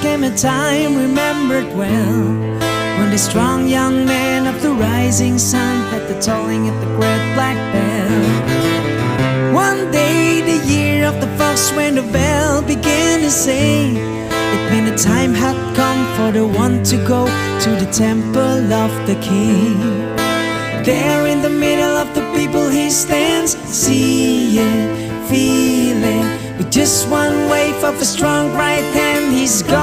came a time remembered well, when the strong young man of the rising sun had the tolling at the great black bell. One day, the year of the fox, when the bell began to say, it meant the time had come for the one to go to the temple of the king. There in the middle of the people he stands, seeing, feeling, with just one wave of a strong right hand, he's gone.